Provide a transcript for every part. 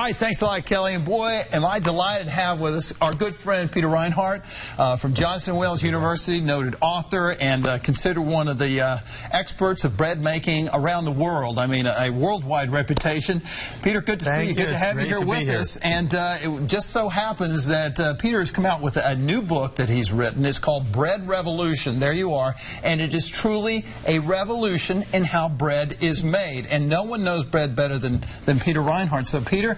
right, thanks a lot, Kelly. And boy, am I delighted to have with us our good friend Peter Reinhart from Johnson & Wales University, noted author and considered one of the experts of bread making around the world. I mean, a worldwide reputation. Peter, good to see you. Good to have you here with us. And it just so happens that Peter has come out with a new book that he's written. It's called Bread Revolution. There you are. And it is truly a revolution in how bread is made. And no one knows bread better than Peter Reinhart. So, Peter,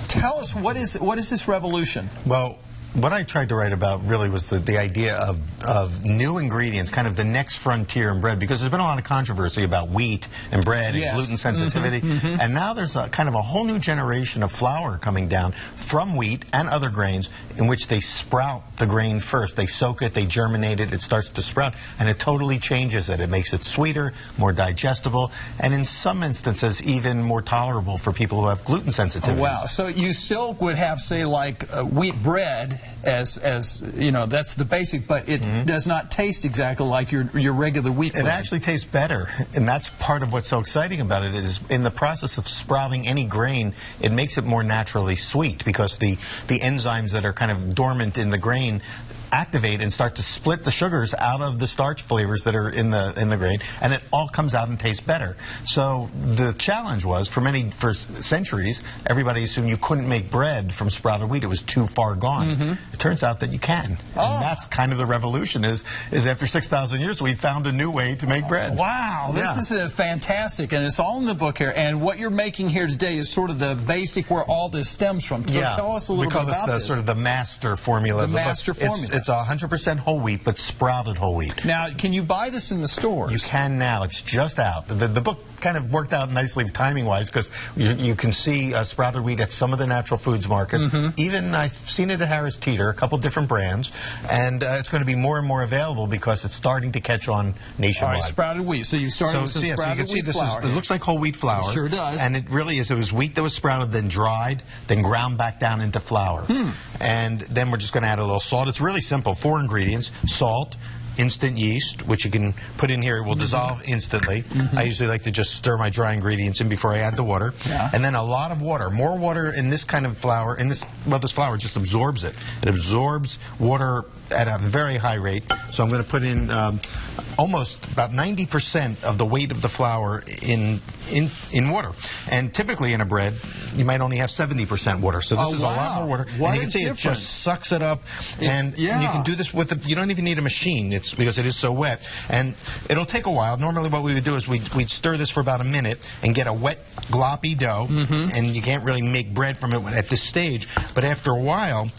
tell us, what is this revolution? Well, what I tried to write about really was the idea of new ingredients, kind of the next frontier in bread, because there's been a lot of controversy about wheat and bread and gluten sensitivity. And now there's a kind of a whole new generation of flour coming down from wheat and other grains in which they sprout the grain first. They soak it, they germinate it, it starts to sprout, and it totally changes it. It makes it sweeter, more digestible, and in some instances even more tolerable for people who have gluten sensitivity. Oh, wow. So you still would have, say, like wheat bread as you know, that's the basic, but it does not taste exactly like your regular wheat bread. It actually tastes better, and that's part of what's so exciting about it. Is in the process of sprouting any grain, it makes it more naturally sweet, because the enzymes that are kind of dormant in the grain activate and start to split the sugars out of the starch flavors that are in the grain, and it all comes out and tastes better. So the challenge was, for centuries, everybody assumed you couldn't make bread from sprouted wheat. It was too far gone. It turns out that you can. And that's kind of the revolution, is after 6,000 years we found a new way to make bread. Wow, this is fantastic, and it's all in the book here. And what you're making here today is sort of the basic where all this stems from. So tell us a little bit about this. We call this sort of the master formula. The master formula. It's 100% whole wheat, but sprouted whole wheat. Now, can you buy this in the stores? You can now. It's just out. The book kind of worked out nicely timing-wise, because you can see sprouted wheat at some of the natural foods markets. Even I've seen it at Harris Teeter, a couple different brands, and it's going to be more and more available because it's starting to catch on nationwide. All right, sprouted wheat. So you started with some sprouted wheat flour. It looks like whole wheat flour. It sure does. And it really is. It was wheat that was sprouted, then dried, then ground back down into flour. And then we're just going to add a little salt. It's really simple. 4 ingredients: salt, instant yeast, which you can put in here. It will dissolve instantly. I usually like to just stir my dry ingredients in before I add the water. And then a lot of water. More water in this kind of flour. This flour just absorbs it. It absorbs water at a very high rate. So I'm going to put in almost about 90% of the weight of the flour in water. And typically in a bread, you might only have 70% water. So this is a lot more water. And you can see it just sucks it up. And you can do this with you don't even need a machine. It's because it is so wet. And it'll take a while. Normally what we would do is we'd stir this for about a minute and get a wet, gloppy dough. And you can't really make bread from it at this stage. But after a while,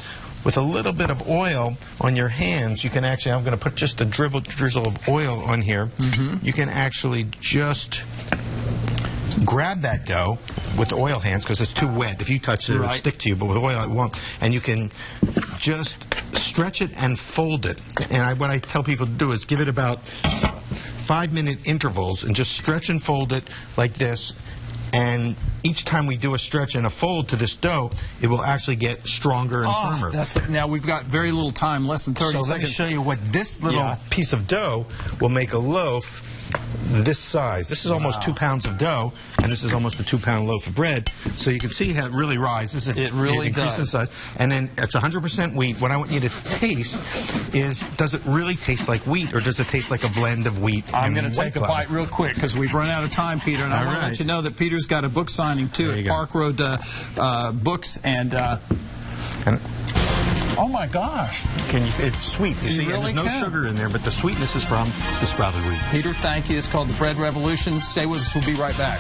with a little bit of oil on your hands, you can actually, I'm going to put just a drizzle of oil on here. You can actually just grab that dough with the oil hands, because it's too wet. If you touch it, it will stick to you, but with oil it won't. And you can just stretch it and fold it. And what I tell people to do is give it about 5-minute intervals and just stretch and fold it like this. And each time we do a stretch and a fold to this dough, it will actually get stronger and firmer. Now, we've got very little time, less than 30 seconds. So let me show you what this little piece of dough will make a loaf this size. This is almost 2 pounds of dough, and this is almost a 2-pound loaf of bread. So you can see how it really rises. It really does. In size. And then it's 100% wheat. What I want you to taste is, does it really taste like wheat, or does it tast like a blend of wheat and I'm going to take a bite real quick, because we've run out of time, Peter. And I want to let you know that Peter's got a book signing, too, at Park Road Books. And oh my gosh. It's sweet. You see, there's no sugar in there, but the sweetness is from the sprouted wheat. Peter, thank you. It's called The Bread Revolution. Stay with us. We'll be right back.